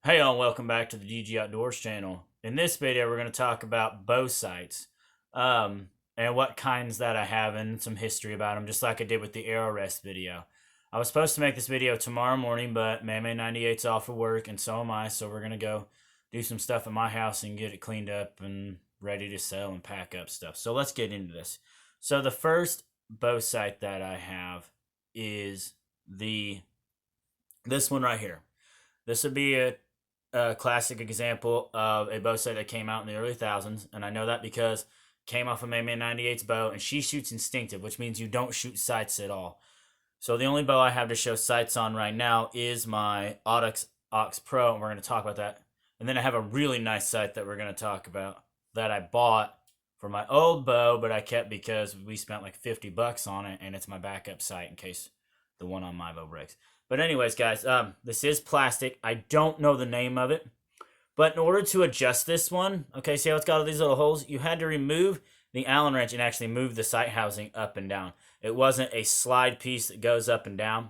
Hey all, welcome back to the DG Outdoors channel. In this video, we're going to talk about bow sights and what kinds that I have and some history about them, just like I did with the Arrow Rest video. I was supposed to make this video tomorrow morning, but Mame 98's off of work and so am I, so we're going to go do some stuff at my house and get it cleaned up and ready to sell and pack up stuff. So let's get into this. So the first bow sight that I have is this one right here. This would be a classic example of a bow sight that came out in the early thousands, and I know that because it came off of May 98's bow, and she shoots instinctive, which means you don't shoot sights at all. So the only bow I have to show sights on right now is my Audix Ox Pro, and we're going to talk about that. And then I have a really nice sight that we're going to talk about that I bought for my old bow, but I kept because we spent like $50 on it, and it's my backup sight in case the one on my bow breaks. But anyways, guys, this is plastic. I don't know the name of it. But in order to adjust this one, okay, see how it's got all these little holes? You had to remove the Allen wrench and actually move the sight housing up and down. It wasn't a slide piece that goes up and down.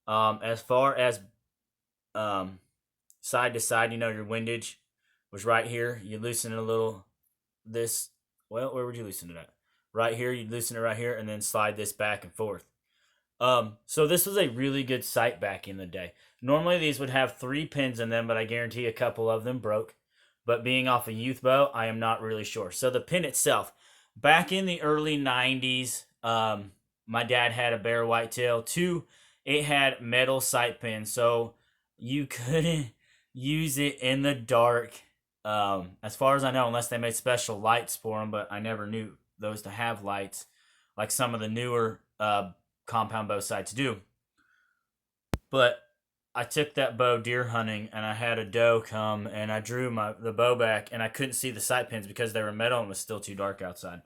As far as side to side, your windage was right here. You loosen it a little. Where would you loosen it at? Right here, you loosen it right here and then slide this back and forth. So this was a really good sight back in the day. Normally these would have 3 pins in them, but I guarantee a couple of them broke. But being off a youth bow, I am not really sure. So the pin itself, back in the early 90s, my dad had a Bear Whitetail 2. It had metal sight pins, so you couldn't use it in the dark. As far as I know, unless they made special lights for them, but I never knew those to have lights, like some of the newer compound bow sights do. But I took that bow deer hunting and I had a doe come and I drew the bow back and I couldn't see the sight pins because they were metal and it was still too dark outside.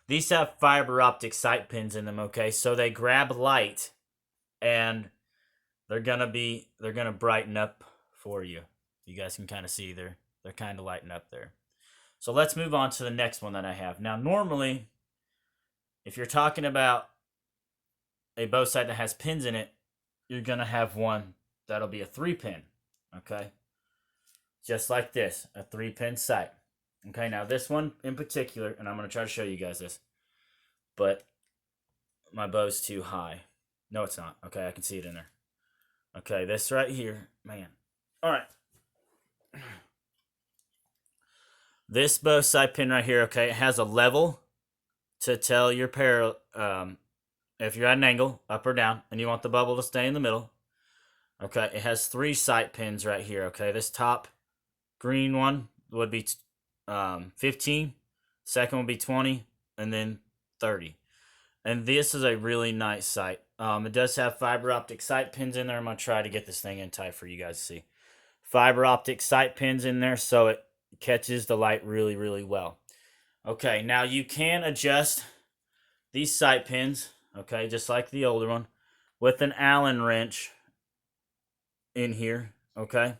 These have fiber optic sight pins in them, okay? So they grab light and they're gonna brighten up for you. You guys can kind of see they're kind of lighting up there. So let's move on to the next one that I have. Now normally, if you're talking about a bow sight that has pins in it, you're gonna have one that'll be a 3-pin, okay? Just like this, a 3-pin sight. Okay, now this one in particular, and I'm gonna try to show you guys this, but my bow's too high. No, it's not. Okay, I can see it in there. Okay, this right here, man. All right. This bow sight pin right here, okay, it has a level to tell your if you're at an angle, up or down, and you want the bubble to stay in the middle. Okay, it has 3 sight pins right here. Okay, this top green one would be 15, second would be 20, and then 30. And this is a really nice sight. It does have fiber optic sight pins in there. I'm going to try to get this thing in tight for you guys to see. Fiber optic sight pins in there so it catches the light really, really well. Okay, now you can adjust these sight pins, okay, just like the older one, with an Allen wrench in here, okay?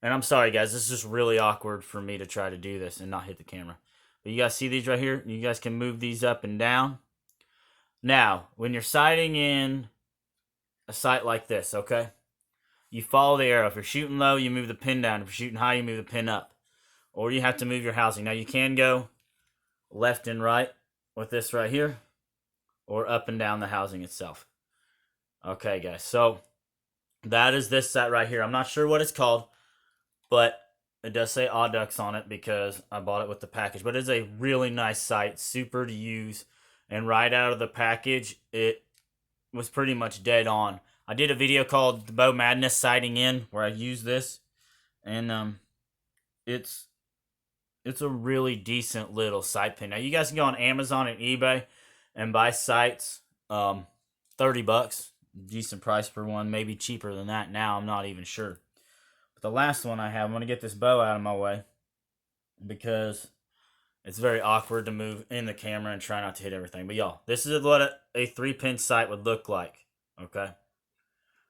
And I'm sorry, guys, this is just really awkward for me to try to do this and not hit the camera. But you guys see these right here? You guys can move these up and down. Now, when you're sighting in a sight like this, okay? You follow the arrow. If you're shooting low, you move the pin down. If you're shooting high, you move the pin up. Or you have to move your housing. Now, you can go left and right with this right here, or up and down the housing itself. Okay, guys, so that is this sight right here. I'm not sure what it's called, but it does say Audix on it because I bought it with the package. But it's a really nice sight, super to use. And right out of the package, it was pretty much dead on. I did a video called The Bow Madness Sighting In where I used this. And it's a really decent little sight pin. Now you guys can go on Amazon and eBay and buy sights. $30. Decent price for one. Maybe cheaper than that now. I'm not even sure. But the last one I have, I'm going to get this bow out of my way because it's very awkward to move in the camera and try not to hit everything. But y'all, this is what a 3-pin sight would look like. Okay.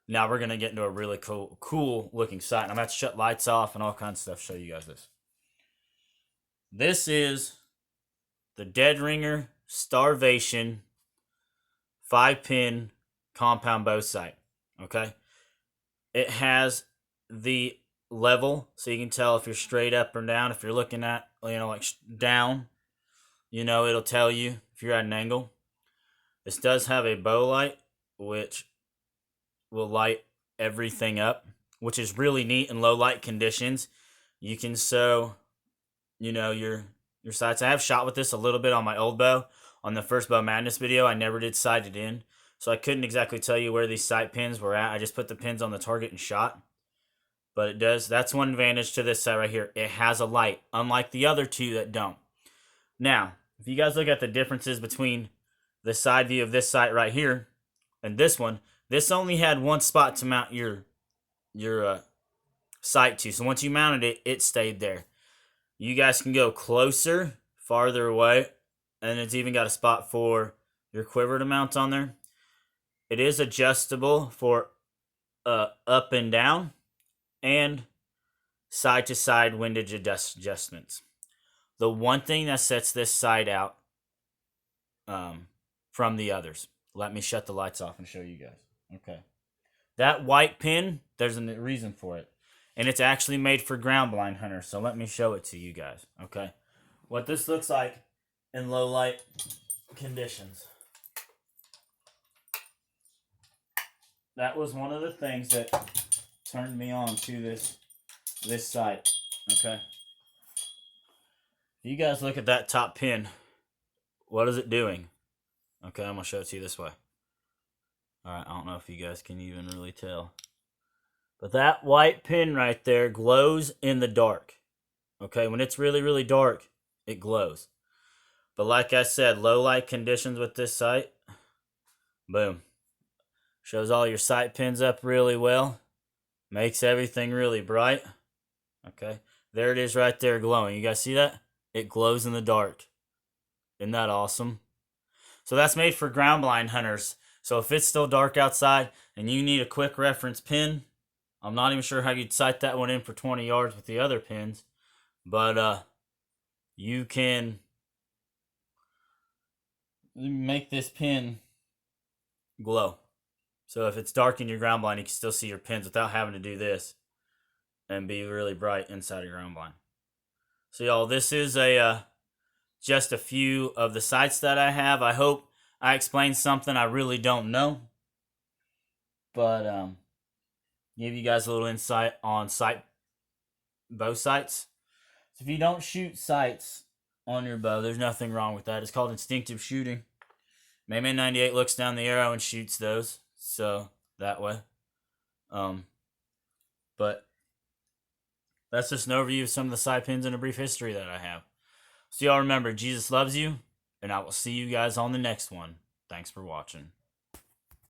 Now we're going to get into a really cool looking sight. And I'm going to have to shut lights off and all kinds of stuff to show you guys this. This is the Dead Ringer Starvation 5-pin compound bow sight. Okay. It has the level, so you can tell if you're straight up or down. If you're looking at, like down, it'll tell you if you're at an angle. This does have a bow light, which will light everything up, which is really neat in low light conditions. You can sew, your sights. I have shot with this a little bit on my old bow. On the first Bow Madness video, I never did sight it in, so I couldn't exactly tell you where these sight pins were at. I just put the pins on the target and shot. But it does. That's one advantage to this sight right here. It has a light, unlike the other two that don't. Now, if you guys look at the differences between the side view of this sight right here and this one, this only had one spot to mount your sight to. So once you mounted it, it stayed there. You guys can go closer, farther away, and it's even got a spot for your quiver to mount on there. It is adjustable for up and down and side to side windage adjustments. The one thing that sets this sight out from the others. Let me shut the lights off and show you guys. Okay. That white pin, there's a reason for it. And it's actually made for ground blind hunters. So let me show it to you guys. Okay. What this looks like in low light conditions. That was one of the things that turned me on to this sight. Okay. If you guys look at that top pin, what is it doing? Okay, I'm going to show it to you this way. Alright, I don't know if you guys can even really tell. But that white pin right there glows in the dark. Okay, when it's really, really dark, it glows. But like I said, low light conditions with this sight, boom. Shows all your sight pins up really well. Makes everything really bright. Okay, there it is right there glowing. You guys see that? It glows in the dark. Isn't that awesome? So that's made for ground blind hunters. So if it's still dark outside and you need a quick reference pin, I'm not even sure how you'd sight that one in for 20 yards with the other pins, but you can make this pin glow. So if it's dark in your ground blind, you can still see your pins without having to do this and be really bright inside your ground blind. So y'all, this is just a few of the sights that I have. I hope I explained something I really don't know, but give you guys a little insight on bow sights. So if you don't shoot sights on your bow, there's nothing wrong with that. It's called instinctive shooting. Mayman 98 looks down the arrow and shoots those, so that way. But that's just an overview of some of the sight pins and a brief history that I have. So y'all remember, Jesus loves you, and I will see you guys on the next one. Thanks for watching.